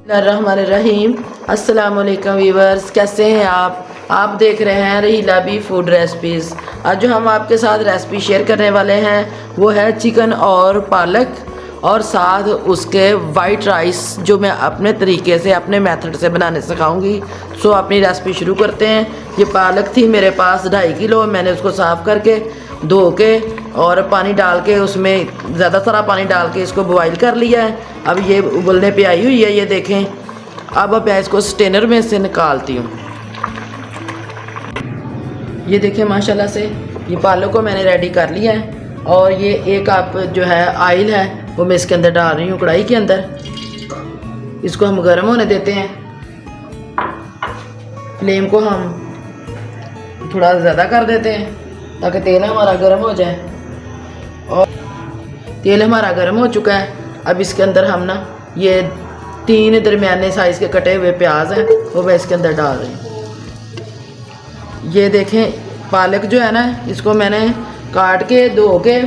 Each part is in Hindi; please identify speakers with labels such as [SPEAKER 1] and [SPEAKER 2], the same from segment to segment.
[SPEAKER 1] रहीम। अस्सलाम वालेकुम वीवर्स, कैसे हैं आप देख रहे हैं रहीला बी फूड रेसिपीज़। आज जो हम आपके साथ रेसिपी शेयर करने वाले हैं वो है चिकन और पालक और साथ उसके वाइट राइस, जो मैं अपने तरीके से अपने मेथड से बनाने सिखाऊंगी। सो अपनी रेसिपी शुरू करते हैं। ये पालक थी मेरे पास 2.5 किलो। मैंने उसको साफ़ करके धो के और पानी डाल के, उसमें ज़्यादा सारा पानी डाल के इसको बॉईल कर लिया है। अब ये उबलने पे आई हुई है, ये देखें। अब मैं इसको स्टेनर में से निकालती हूँ। ये देखें माशाल्लाह से ये पालक को मैंने रेडी कर लिया है। और ये एक कप जो है ऑयल है वो मैं इसके अंदर डाल रही हूँ कढ़ाई के अंदर। इसको हम गर्म होने देते हैं। फ्लेम को हम थोड़ा ज़्यादा कर देते हैं ताकि तेल हमारा गर्म हो जाए। और तेल हमारा गर्म हो चुका है। अब इसके अंदर हम ना ये 3 दरमियाने साइज़ के कटे हुए प्याज हैं वो मैं इसके अंदर डाल रही हूँ। ये देखें पालक जो है ना, इसको मैंने काट के धो के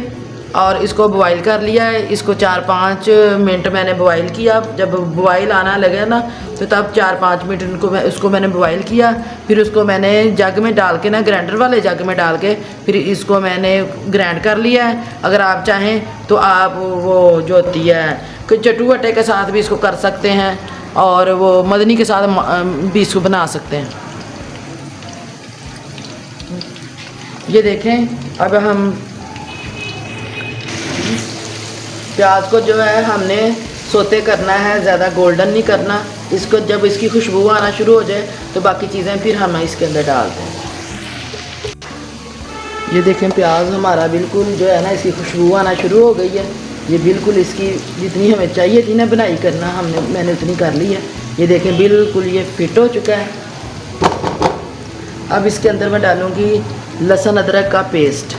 [SPEAKER 1] और इसको बॉईल कर लिया है। इसको 4-5 मिनट मैंने बॉईल किया। जब बॉईल आना लगे ना तो तब 4-5 मिनट उसको मैंने बॉईल किया। फिर उसको मैंने जग में डाल के ना, ग्राइंडर वाले जग में डाल के फिर इसको मैंने ग्राइंड कर लिया है। अगर आप चाहें तो आप वो जो होती है कि चटू आटे के साथ भी इसको कर सकते हैं और वो मदनी के साथ भी इसको बना सकते हैं। ये देखें अब हम प्याज को जो है हमने सोते करना है, ज़्यादा गोल्डन नहीं करना इसको। जब इसकी खुशबू आना शुरू हो जाए तो बाकी चीज़ें फिर हम इसके अंदर डालते हैं। ये देखें प्याज हमारा बिल्कुल जो है ना, इसकी खुशबू आना शुरू हो गई है। ये बिल्कुल इसकी जितनी हमें चाहिए थी ना बनाई करना, मैंने उतनी कर ली है। ये देखें बिल्कुल ये फिट हो चुका है। अब इसके अंदर मैं डालूँगी लहसुन अदरक का पेस्ट।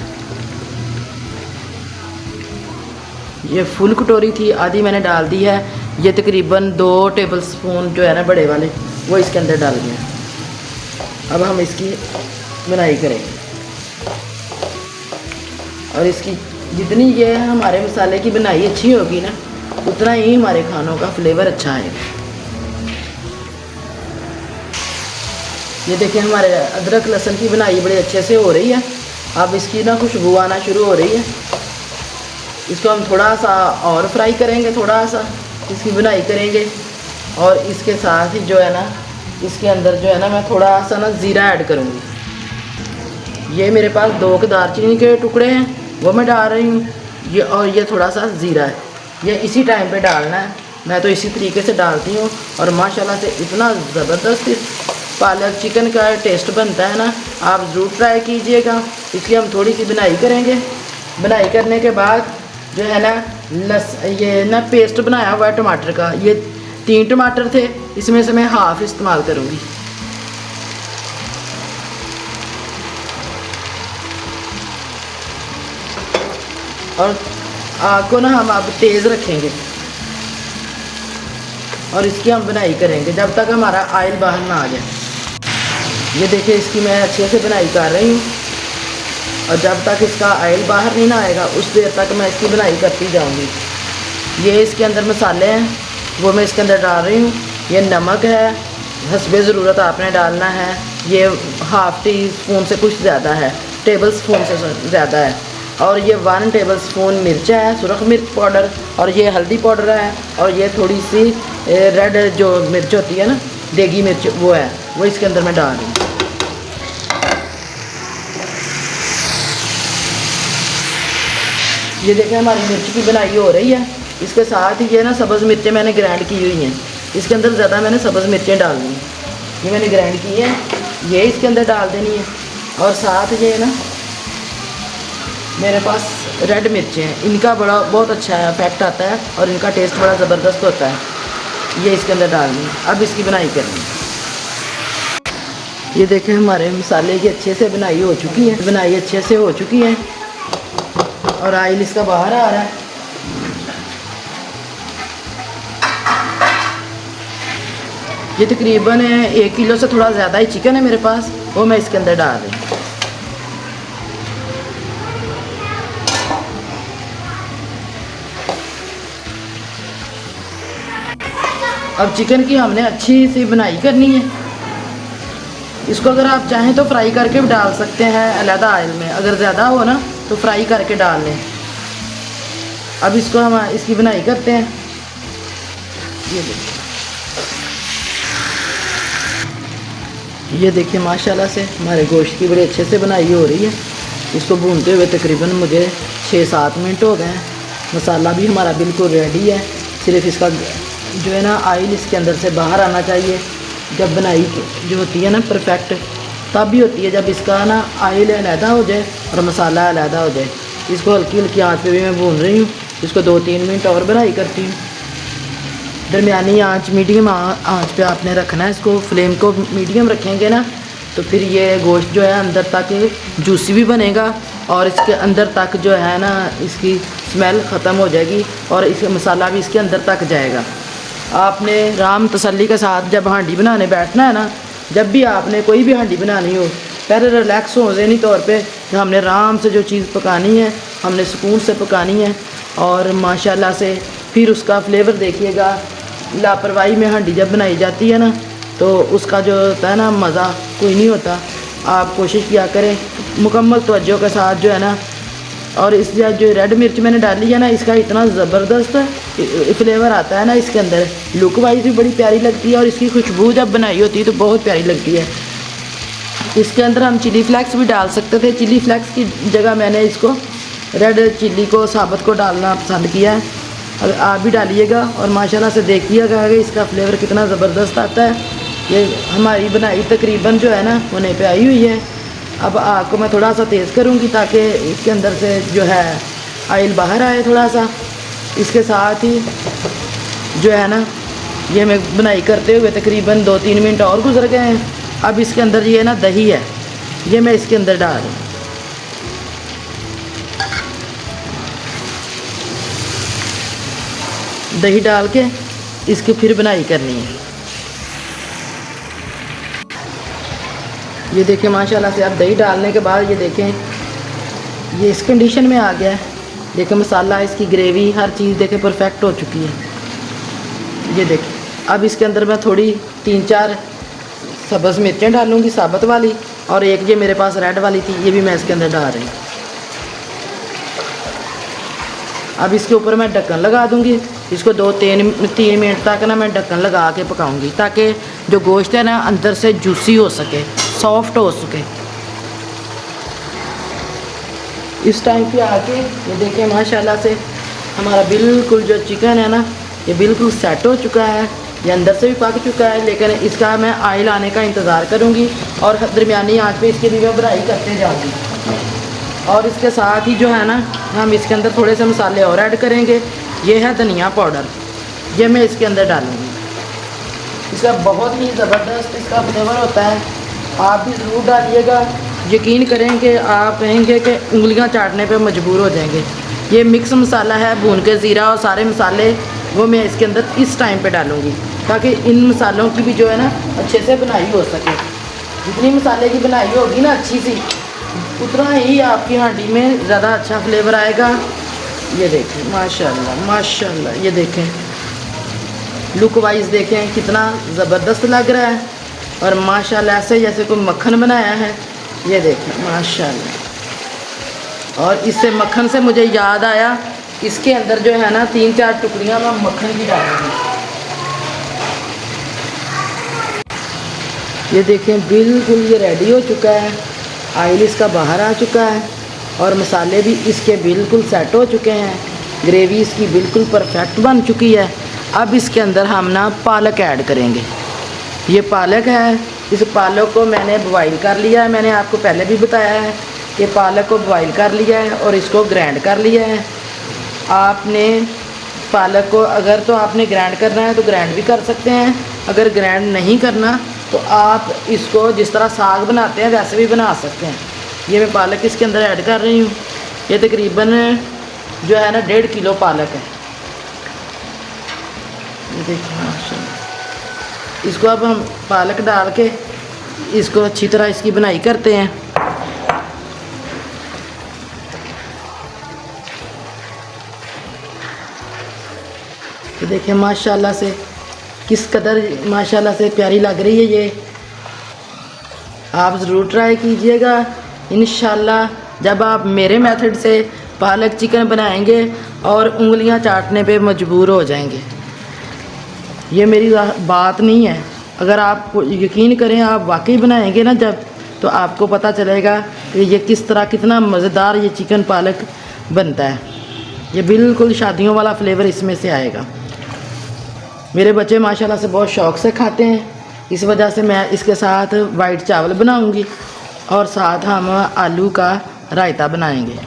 [SPEAKER 1] ये फुल कटोरी थी, आधी मैंने डाल दी है। ये तकरीबन 2 टेबलस्पून जो है ना बड़े वाले वो इसके अंदर डाल दिए। अब हम इसकी बुनाई करेंगे और इसकी जितनी ये हमारे मसाले की बनाई अच्छी होगी ना, उतना ही हमारे खानों का फ्लेवर अच्छा आएगा। ये देखिए हमारे अदरक लहसुन की बनाई बड़े अच्छे से हो रही है। अब इसकी ना खुशबू आना शुरू हो रही है। इसको हम थोड़ा सा और फ्राई करेंगे, थोड़ा सा इसकी बुनाई करेंगे। और इसके साथ ही जो है ना, इसके अंदर जो है ना मैं थोड़ा सा ना ज़ीरा ऐड करूँगी। ये मेरे पास 2 दालचीनी के टुकड़े हैं वो मैं डाल रही हूँ। ये और ये थोड़ा सा ज़ीरा है, ये इसी टाइम पे डालना है। मैं तो इसी तरीके से डालती हूँ और माशाल्लाह से इतना ज़बरदस्त पालक चिकन का टेस्ट बनता है ना, आप ज़रूर ट्राई कीजिएगा। इसकी हम थोड़ी सी बुनाई करेंगे। बुनाई करने के बाद जो है ना ये ना पेस्ट बनाया हुआ है टमाटर का। ये 3 टमाटर थे, इसमें से मैं हाफ़ इस्तेमाल करूँगी। और आग को ना हम अब तेज़ रखेंगे और इसकी हम बुनाई करेंगे जब तक हमारा ऑयल बाहर ना आ जाए। ये देखिए इसकी मैं अच्छे से बुनाई कर रही हूँ और जब तक इसका ऑयल बाहर नहीं ना आएगा उस देर तक मैं इसकी बुनाई करती जाऊँगी। ये इसके अंदर मसाले हैं वो मैं इसके अंदर डाल रही हूँ। ये नमक है, हस्बे ज़रूरत आपने डालना है। ये हाफ़ टी स्पून से कुछ ज़्यादा है, टेबल स्पून से ज़्यादा है। और ये 1 टेबल स्पून मिर्च है, सुरख मिर्च पाउडर। और ये हल्दी पाउडर है। और ये थोड़ी सी रेड जो मिर्च होती है ना, देगी मिर्च, वो है, वो इसके अंदर मैं डाल रही हूँ। ये देखें हमारी मिर्च की बनाई हो रही है। इसके साथ ही ये ना सब्ज़ मिर्चें मैंने ग्राइंड की हुई हैं। इसके अंदर ज़्यादा मैंने सब्ज़ मिर्चें डालनी हैं, ये मैंने ग्राइंड की हैं, ये इसके अंदर डाल देनी है। और साथ ये ना मेरे पास रेड मिर्चें हैं, इनका बहुत अच्छा इफेक्ट आता है और इनका टेस्ट बड़ा ज़बरदस्त होता है। ये इसके अंदर डालनी है। अब इसकी बनाई करनी है। ये देखें हमारे मसाले की अच्छे से बनाई हो चुकी है, बनाई अच्छे से हो चुकी है और ऑयल इसका बाहर आ रहा है। ये तकरीबन 1 किलो से थोड़ा ज़्यादा ही चिकन है मेरे पास, वो मैं इसके अंदर डाल रही हूँ। अब चिकन की हमने अच्छी सी बनाई करनी है। इसको अगर आप चाहें तो फ्राई करके भी डाल सकते हैं अलहदा ऑयल में, अगर ज़्यादा हो ना तो फ्राई करके डाल लें। अब इसको हम इसकी बनाई करते हैं। ये देखिए माशाल्लाह से हमारे गोश्त की बड़ी अच्छे से बनाई हो रही है। इसको भूनते हुए तकरीबन मुझे 6-7 मिनट हो गए हैं। मसाला भी हमारा बिल्कुल रेडी है, सिर्फ इसका जो है ना ऑयल इसके अंदर से बाहर आना चाहिए। जब बनाई जो होती है ना परफेक्ट तब भी होती है जब इसका ना ऑयल अलहदा हो जाए और मसाला अलहदा हो जाए। इसको हल्की हल्की आँच पे भी मैं भून रही हूँ। इसको 2-3 मिनट और बनाई करती हूँ। दरमियानी आँच मीडियम आँच पे आपने रखना है इसको। फ्लेम को मीडियम रखेंगे ना तो फिर ये गोश्त जो है अंदर तक जूसी भी बनेगा और इसके अंदर तक जो है ना इसकी स्मेल ख़त्म हो जाएगी और इसका मसाला भी इसके अंदर तक जाएगा। आपने राम तसल्ली के साथ जब हांडी बनाने बैठना है ना, जब भी आपने कोई भी हांडी बनानी हो, पहले रिलैक्स हो ज़हनी तौर पे कि हमने आराम से जो चीज़ पकानी है हमने सुकून से पकानी है। और माशाल्लाह से फिर उसका फ्लेवर देखिएगा। लापरवाही में हांडी जब बनाई जाती है ना तो उसका जो होता है ना मज़ा कोई नहीं होता। आप कोशिश किया करें मुकम्मल तवज्जो के साथ जो है ना। और इस जो रेड मिर्च मैंने डाली है ना इसका इतना ज़बरदस्त फ्लेवर आता है ना इसके अंदर, लुक वाइज भी बड़ी प्यारी लगती है और इसकी खुशबू जब बनाई होती है तो बहुत प्यारी लगती है। इसके अंदर हम चिली फ्लेक्स भी डाल सकते थे, चिली फ्लेक्स की जगह मैंने इसको रेड चिल्ली को साबुत को डालना पसंद किया है। अगर आप भी डालिएगा और माशाल्लाह से देखिएगा कि इसका फ्लेवर कितना ज़बरदस्त आता है। ये हमारी बनाई तकरीबन जो है ना होने पे आई हुई है। अब आग को मैं थोड़ा सा तेज़ करूँगी ताकि इसके अंदर से जो है ऑयल बाहर आए थोड़ा सा। इसके साथ ही जो है ना ये मैं बनाई करते हुए तकरीबन 2-3 मिनट और गुजर गए हैं। अब इसके अंदर ये ना दही है, ये मैं इसके अंदर डाल रही हूँ। दही डाल के इसकी फिर बनाई करनी है। ये देखें माशाल्लाह से अब दही डालने के बाद ये देखें ये इस कंडीशन में आ गया है। देखें मसाला इसकी ग्रेवी हर चीज़ देखें परफेक्ट हो चुकी है। ये देखें अब इसके अंदर मैं थोड़ी 3-4 सब्ज़ मिर्चें डालूँगी साबुत वाली और एक ये मेरे पास रेड वाली थी, ये भी मैं इसके अंदर डाल रही हूँ। अब इसके ऊपर मैं ढक्कन लगा दूँगी। इसको 2-3 मिनट तक ना मैं ढक्कन लगा के पकाऊँगी ताकि जो गोश्त है ना अंदर से जूसी हो सके, सॉफ्ट हो सके। इस टाइम पे आके ये देखें माशाल्लाह से हमारा बिल्कुल जो चिकन है ना ये बिल्कुल सेट हो चुका है। ये अंदर से भी पक चुका है, लेकिन इसका मैं ऑयल आने का इंतज़ार करूँगी और दरमियानी आंच पे इसकी भी मैं फ्राई करते जाऊँगी। और इसके साथ ही जो है ना हम इसके अंदर थोड़े से मसाले और ऐड करेंगे। ये है धनिया पाउडर, ये मैं इसके अंदर डालूँगी। इसका बहुत ही ज़बरदस्त इसका फ्लेवर होता है, आप भी ज़रूर डालिएगा। यकीन करें कि आप कहेंगे कि उंगलियां चाटने पे मजबूर हो जाएंगे। ये मिक्स मसाला है, भून के ज़ीरा और सारे मसाले वो मैं इसके अंदर इस टाइम पे डालूँगी ताकि इन मसालों की भी जो है ना अच्छे से बनाई हो सके। जितनी मसाले की बनाई होगी ना अच्छी सी, उतना ही आपकी हांडी में ज़्यादा अच्छा फ्लेवर आएगा। ये देखें माशाल्लाह माशाल्लाह, ये देखें लुक वाइज देखें कितना ज़बरदस्त लग रहा है और माशाल्लाह ऐसे जैसे कोई मक्खन बनाया है। ये देखें माशाल्लाह। और इससे मक्खन से मुझे याद आया, इसके अंदर जो है ना 3-4 टुकड़ियाँ मैं मक्खन की डालूँगी। ये देखें बिल्कुल ये रेडी हो चुका है, ऑयल इसका बाहर आ चुका है और मसाले भी इसके बिल्कुल सेट हो चुके हैं। ग्रेवी इसकी बिल्कुल परफेक्ट बन चुकी है। अब इसके अंदर हम ना पालक ऐड करेंगे। ये पालक है, इस पालक को मैंने बॉईल कर लिया है। मैंने आपको पहले भी बताया है कि पालक को बॉईल कर लिया है और इसको ग्राइंड कर लिया है। आपने पालक को अगर तो आपने ग्राइंड करना है तो ग्राइंड भी कर सकते हैं, अगर ग्राइंड नहीं करना तो आप इसको जिस तरह साग बनाते हैं वैसे भी बना सकते हैं। ये मैं पालक इसके अंदर ऐड कर रही हूँ। ये तकरीबन जो है ना 1.5 किलो पालक है। ये देखिए माशाल्लाह। इसको अब हम पालक डाल के इसको अच्छी तरह इसकी बनाई करते हैं। तो देखिए माशाल्लाह से किस कदर माशाल्लाह से प्यारी लग रही है ये। आप ज़रूर ट्राई कीजिएगा। इंशाल्लाह जब आप मेरे मेथड से पालक चिकन बनाएंगे और उंगलियां चाटने पे मजबूर हो जाएंगे। ये मेरी बात नहीं है, अगर आप यकीन करें, आप वाकई बनाएंगे ना जब, तो आपको पता चलेगा कि ये किस तरह कितना मज़ेदार ये चिकन पालक बनता है। ये बिल्कुल शादियों वाला फ्लेवर इसमें से आएगा। मेरे बच्चे माशाल्लाह से बहुत शौक़ से खाते हैं, इस वजह से मैं इसके साथ वाइट चावल बनाऊंगी और साथ हम आलू का रायता बनाएंगे।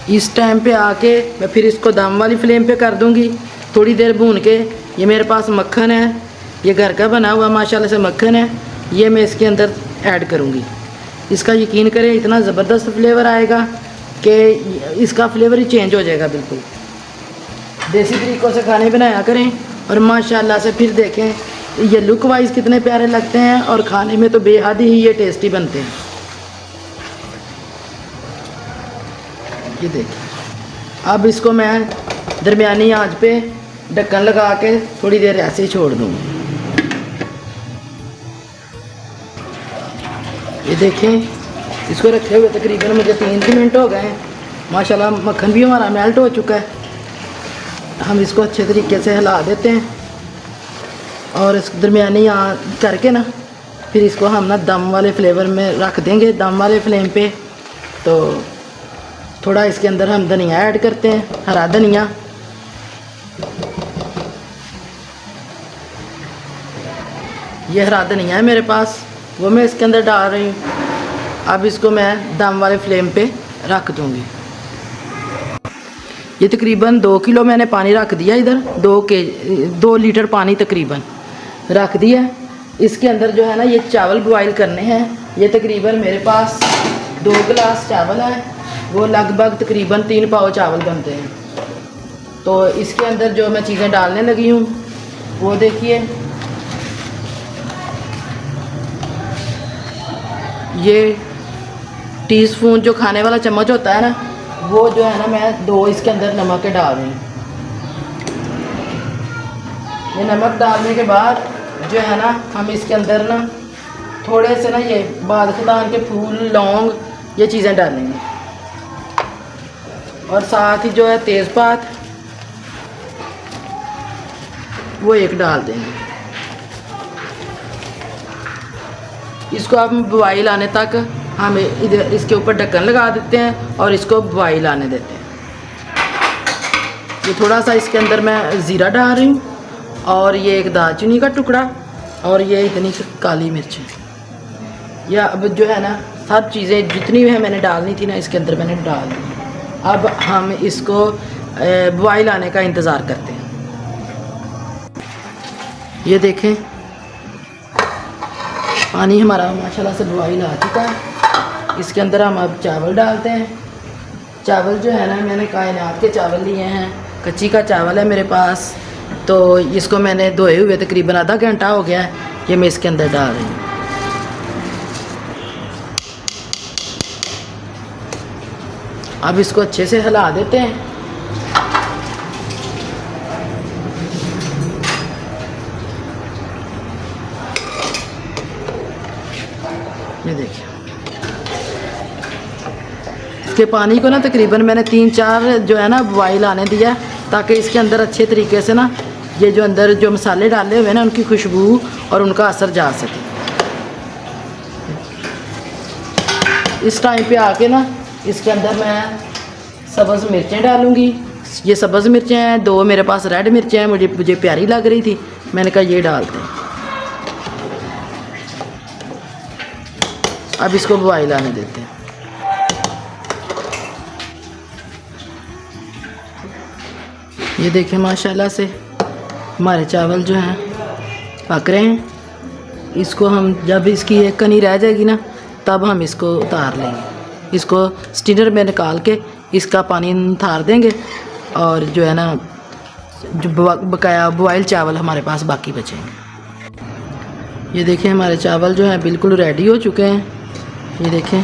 [SPEAKER 1] इस टाइम पे आके मैं फिर इसको दम वाली फ्लेम पे कर दूंगी, थोड़ी देर भून के। ये मेरे पास मक्खन है, ये घर का बना हुआ माशाल्लाह से मक्खन है, ये मैं इसके अंदर ऐड करूंगी। इसका यकीन करें इतना ज़बरदस्त फ्लेवर आएगा कि इसका फ्लेवर ही चेंज हो जाएगा बिल्कुल। देसी तरीक़ों से खाने बनाया करें और माशाल्लाह से फिर देखें ये लुक वाइज कितने प्यारे लगते हैं और खाने में तो बेहद ही ये टेस्टी बनते हैं। ये देखिए, अब इसको मैं दरमियानी आंच पे ढक्कन लगा के थोड़ी देर ऐसे ही छोड़ दूँगी। ये देखें, इसको रखे हुए तकरीबन मुझे 3 मिनट हो गए हैं। माशाल्लाह मक्खन भी हमारा मेल्ट हो चुका है। हम इसको अच्छे तरीके से हिला देते हैं और इस दरमियानी करके ना फिर इसको हम ना दम वाले फ्लेवर में रख देंगे, दम वाले फ्लेम पे। तो थोड़ा इसके अंदर हम धनिया ऐड करते हैं, हरा धनिया। ये हरा धनिया है मेरे पास, वो मैं इसके अंदर डाल रही हूँ। अब इसको मैं दम वाले फ्लेम पे रख दूँगी। ये तकरीबन 2 किलो मैंने पानी रख दिया इधर, 2 लीटर पानी तकरीबन रख दिया। इसके अंदर जो है ना ये चावल बॉईल करने हैं। ये तकरीबन मेरे पास 2 गिलास चावल है, वो लगभग तकरीबन 3 पाव चावल बनते हैं। तो इसके अंदर जो मैं चीज़ें डालने लगी हूँ वो देखिए, ये टीस्पून जो खाने वाला चम्मच होता है ना, वो जो है ना मैं 2 इसके अंदर नमक के डाल रही हूँ। ये नमक डालने के बाद जो है ना हम इसके अंदर ना थोड़े से ना ये बादखुदान के फूल, लौंग, ये चीज़ें डालेंगे और साथ ही जो है तेज़पात वो 1 डाल देंगे। इसको हम बॉईल आने तक हम इधर इसके ऊपर ढक्कन लगा देते हैं और इसको बॉईल आने देते हैं। ये थोड़ा सा इसके अंदर मैं ज़ीरा डाल रही हूँ और ये 1 दालचीनी का टुकड़ा और ये इतनी सी काली मिर्च। या अब जो है ना सब चीज़ें जितनी भी है मैंने डालनी थी ना इसके अंदर मैंने डाल दी। अब हम इसको बॉईल आने का इंतज़ार करते हैं। ये देखें, पानी हमारा माशाल्लाह से बॉईल आ चुका है। इसके अंदर हम अब चावल डालते हैं। चावल जो है ना मैंने कायनात के चावल लिए हैं, कच्ची का चावल है मेरे पास। तो इसको मैंने धोए हुए तकरीबन आधा घंटा हो गया है। ये मैं इसके अंदर डाल रही हूँ। अब इसको अच्छे से हिला देते हैं। ये देखिए, इसके पानी को ना तकरीबन मैंने 3-4 जो है ना बॉईल आने दिया ताकि इसके अंदर अच्छे तरीके से ना ये जो अंदर जो मसाले डाले हुए हैं ना उनकी खुशबू और उनका असर जा सके। इस टाइम पे आके ना इसके अंदर मैं सब्ज़ मिर्चें डालूँगी। ये सब्ज़ मिर्चें हैं, 2 मेरे पास रेड मिर्चें हैं, मुझे प्यारी लग रही थी, मैंने कहा ये डालते हैं। अब इसको बॉईल आने देते हैं। ये देखें माशाल्लाह से हमारे चावल जो हैं पक रहे हैं। इसको हम जब इसकी 1 कनी रह जाएगी ना तब हम इसको उतार लेंगे। इसको स्टीनर में निकाल के इसका पानी उतार देंगे और जो है ना जो बकाया बॉयल चावल हमारे पास बाकी बचेंगे। ये देखें हमारे चावल जो हैं बिल्कुल रेडी हो चुके हैं। ये देखें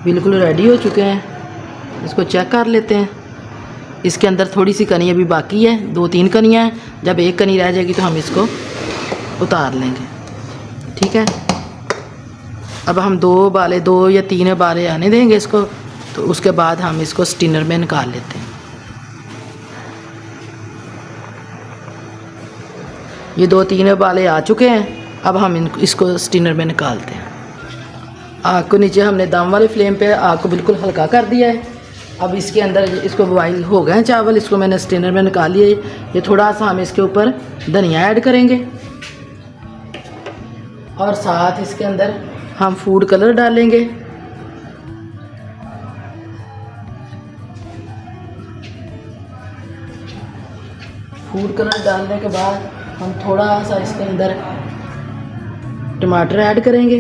[SPEAKER 1] बिल्कुल रेडी हो चुके हैं। इसको चेक कर लेते हैं। इसके अंदर थोड़ी सी कनी अभी बाकी है, 2-3 कनियाँ हैं। जब एक कनी रह जाएगी तो हम इसको उतार लेंगे, ठीक है। अब हम 2 या 3 उबाले आने देंगे इसको, तो उसके बाद हम इसको स्टीनर में निकाल लेते हैं। ये 2-3 उबाले आ चुके हैं। अब हम इसको स्टीनर में निकालते हैं। आग को नीचे हमने दम वाले फ्लेम पे आग को बिल्कुल हल्का कर दिया है। अब इसके अंदर इसको बॉईल हो गए हैं चावल, इसको मैंने स्टीनर में निकाल लिया है। ये थोड़ा सा हम इसके ऊपर धनिया ऐड करेंगे और साथ इसके अंदर हम फूड कलर डालेंगे। फूड कलर डालने के बाद हम थोड़ा सा इसके अंदर टमाटर ऐड करेंगे,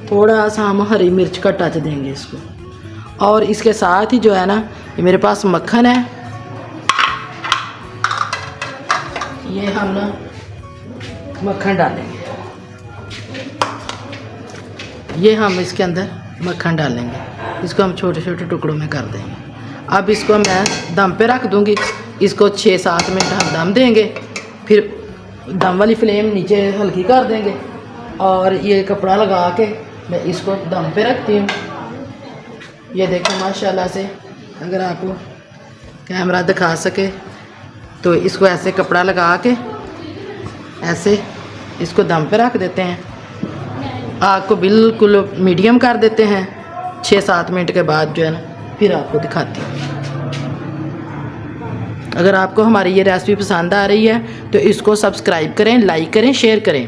[SPEAKER 1] थोड़ा सा हम हरी मिर्च का टच देंगे इसको। और इसके साथ ही जो है ना, ये मेरे पास मक्खन है, ये हम ना मक्खन डालेंगे। ये हम इसके अंदर मक्खन डालेंगे, इसको हम छोटे छोटे टुकड़ों में कर देंगे। अब इसको मैं दम पे रख दूंगी, इसको 6-7 मिनट हम दम देंगे, फिर दम वाली फ्लेम नीचे हल्की कर देंगे और ये कपड़ा लगा के मैं इसको दम पे रखती हूँ। ये देखें माशाल्लाह से, अगर आपको कैमरा दिखा सके तो इसको ऐसे कपड़ा लगा के ऐसे इसको दम पे रख देते हैं। आग को बिल्कुल मीडियम कर देते हैं। 6-7 मिनट के बाद जो है ना फिर आपको दिखाती हूँ। अगर आपको हमारी ये रेसिपी पसंद आ रही है तो इसको सब्सक्राइब करें, लाइक करें, शेयर करें।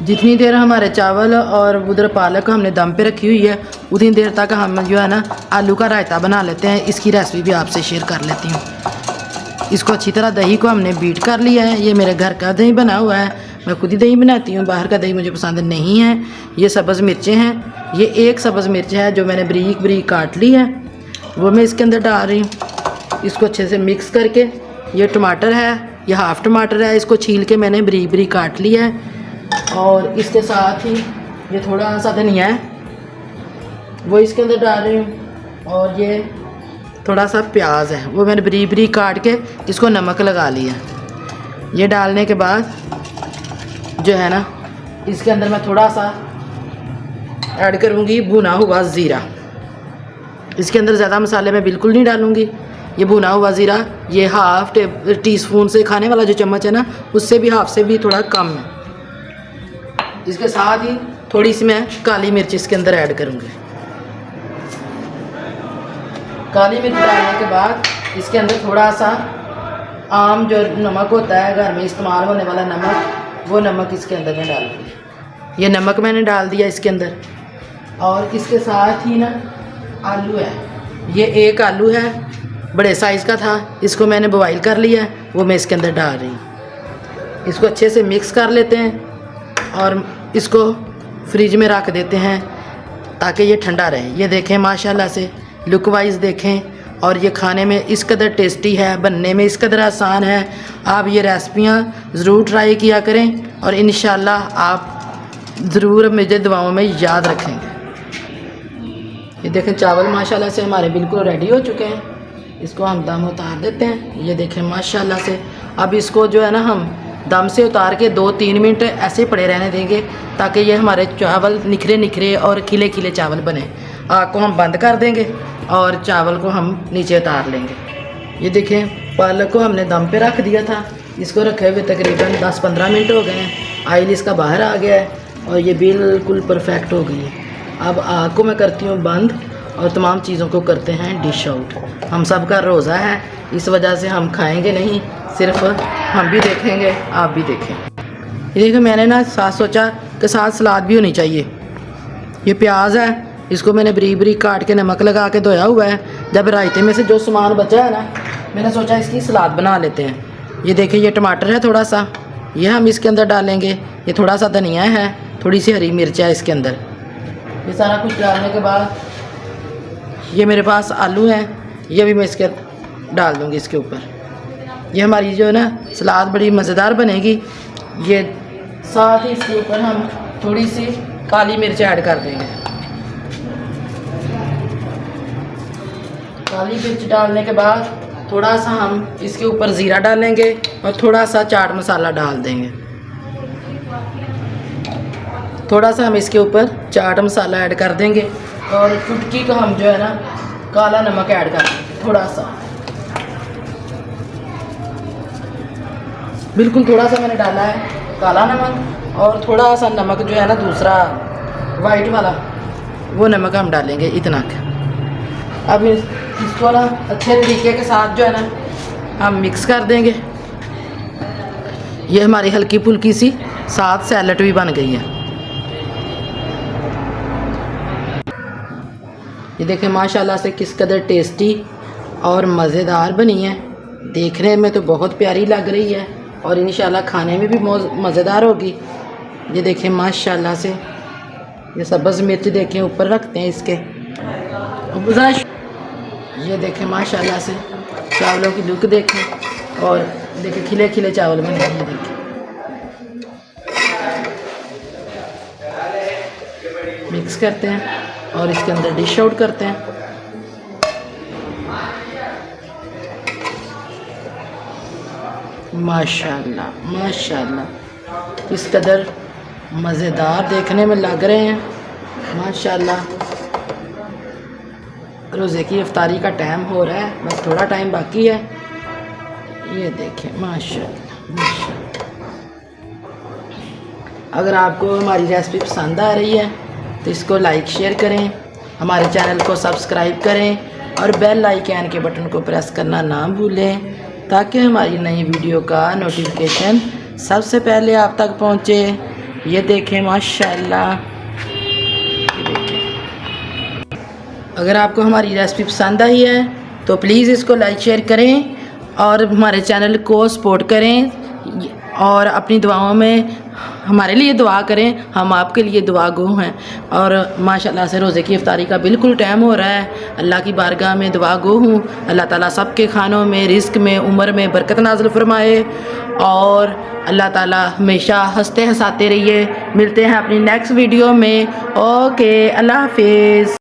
[SPEAKER 1] जितनी देर हमारे चावल और उधर पालक हमने दम पे रखी हुई है, उतनी देर तक हम जो है ना आलू का रायता बना लेते हैं। इसकी रेसिपी भी आपसे शेयर कर लेती हूँ। इसको अच्छी तरह दही को हमने बीट कर लिया है। ये मेरे घर का दही बना हुआ है, मैं खुद ही दही बनाती हूँ, बाहर का दही मुझे पसंद नहीं है। ये सब्ज़ मिर्चें हैं, ये एक सब्ज़ मिर्च है जो मैंने बारीक बारीक काट ली है, वो मैं इसके अंदर डाल रही हूँ। इसको अच्छे से मिक्स करके, ये टमाटर है, ये हाफ़ टमाटर है, इसको छील के मैंने बारीक बारीक काट लिया है। और इसके साथ ही ये थोड़ा सा धनिया है, वो इसके अंदर डाल रही हूँ। और ये थोड़ा सा प्याज है, वो मैंने बारीक बारीक काट के इसको नमक लगा लिया। ये डालने के बाद जो है ना इसके अंदर मैं थोड़ा सा ऐड करूँगी भुना हुआ ज़ीरा। इसके अंदर ज़्यादा मसाले मैं बिल्कुल नहीं डालूँगी। ये भुना हुआ ज़ीरा, ये हाफ़ टी-स्पून से खाने वाला जो चम्मच है ना, उससे भी हाफ से भी थोड़ा कम है। इसके साथ ही थोड़ी सी मैं काली मिर्च इसके अंदर ऐड करूँगी। काली मिर्च डालने के बाद इसके अंदर थोड़ा सा आम जो नमक होता है घर में इस्तेमाल होने वाला नमक, वो नमक इसके अंदर मैं डालूँगी। ये नमक मैंने डाल दिया इसके अंदर। और इसके साथ ही ना आलू है, ये एक आलू है, बड़े साइज़ का था, इसको मैंने बॉईल कर लिया है, वो मैं इसके अंदर डाल रही हूँ। इसको अच्छे से मिक्स कर लेते हैं और इसको फ्रिज में रख देते हैं ताकि ये ठंडा रहे। ये देखें माशाल्लाह से लुक वाइज देखें, और ये खाने में इस कदर टेस्टी है, बनने में इस कदर आसान है। आप ये रेसिपियाँ ज़रूर ट्राई किया करें और इंशाल्लाह आप ज़रूर मुझे दुआओं में याद रखेंगे। ये देखें चावल माशाल्लाह से हमारे बिल्कुल रेडी हो चुके हैं। इसको हम दम उतार देते हैं। ये देखें माशाल्लाह से। अब इसको जो है ना हम दम से उतार के 2-3 मिनट ऐसे पड़े रहने देंगे ताकि ये हमारे चावल निखरे निखरे और खिले खिले चावल बने। आग को हम बंद कर देंगे और चावल को हम नीचे उतार लेंगे। ये देखें पालक को हमने दम पे रख दिया था, इसको रखे हुए तकरीबन 10-15 मिनट हो गए हैं। ऑयल इसका बाहर आ गया है और ये बिल्कुल परफेक्ट हो गई है। अब आग को मैं करती हूँ बंद और तमाम चीज़ों को करते हैं डिश आउट। हम सब का रोज़ा है, इस वजह से हम खाएंगे नहीं, सिर्फ हम भी देखेंगे, आप भी देखें। ये देखो मैंने ना साथ सोचा कि साथ सलाद भी होनी चाहिए। ये प्याज है, इसको मैंने बारीक बारीक काट के नमक लगा के धोया हुआ है। जब रायते में से जो सामान बचा है ना, मैंने सोचा इसकी सलाद बना लेते हैं। ये देखिए ये टमाटर है थोड़ा सा, ये हम इसके अंदर डालेंगे। ये थोड़ा सा धनिया है, थोड़ी सी हरी मिर्च है इसके अंदर। ये सारा कुछ डालने के बाद ये मेरे पास आलू हैं, ये भी मैं इसके डाल दूँगी इसके ऊपर। ये हमारी जो है ना सलाद बड़ी मज़ेदार बनेगी। ये साथ ही इसके ऊपर हम थोड़ी सी काली मिर्च ऐड कर देंगे। काली मिर्च डालने के बाद थोड़ा सा हम इसके ऊपर ज़ीरा डालेंगे और थोड़ा सा चाट मसाला डाल देंगे। थोड़ा सा हम इसके ऊपर चाट मसाला ऐड कर देंगे और चुटकी का हम जो है ना काला नमक ऐड कर देंगे। थोड़ा सा, बिल्कुल थोड़ा सा मैंने डाला है काला नमक, और थोड़ा सा नमक जो है ना दूसरा वाइट वाला वो नमक हम डालेंगे इतना। अब इसको ना अच्छे तरीके के साथ जो है ना हम मिक्स कर देंगे। ये हमारी हल्की फुल्की सी साथ सैलेड भी बन गई है। ये देखें माशाल्लाह से किस कदर टेस्टी और मज़ेदार बनी है। देखने में तो बहुत प्यारी लग रही है और इंशाल्लाह खाने में भी मज़ेदार होगी। ये देखें माशाल्लाह से, ये सब्ज़ मिर्च देखें ऊपर रखते हैं इसके। ये देखें माशाल्लाह से चावलों की लुक देखें और देखें खिले खिले चावल बने हैं। ये देखें मिक्स करते हैं और इसके अंदर डिश आउट करते हैं। माशाल्लाह माशाल्लाह इस कदर मज़ेदार देखने में लग रहे हैं। माशाल्लाह रोज़े की इफ्तारी का टाइम हो रहा है, बस थोड़ा टाइम बाकी है। ये देखें माशाल्लाह माशाल्लाह। अगर आपको हमारी रेसिपी पसंद आ रही है तो इसको लाइक शेयर करें, हमारे चैनल को सब्सक्राइब करें और बेल आइकन के बटन को प्रेस करना ना भूलें ताकि हमारी नई वीडियो का नोटिफिकेशन सबसे पहले आप तक पहुंचे। ये देखें माशाल्लाह। अगर आपको हमारी रेसिपी पसंद आई है तो प्लीज़ इसको लाइक शेयर करें और हमारे चैनल को सपोर्ट करें और अपनी दुआओं में हमारे लिए दुआ करें। हम आपके लिए दुआ गो हैं। और माशाल्लाह से रोज़े की इफ्तारी का बिल्कुल टाइम हो रहा है। अल्लाह की बारगाह में दुआ गो हूँ, अल्लाह ताला सबके खानों में, रिस्क में, उम्र में बरकत नाज़िल फरमाए और अल्लाह ताला हमेशा हंसते हंसाते रहिए। मिलते हैं अपनी नेक्स्ट वीडियो में। ओके, अल्लाह हाफिज़।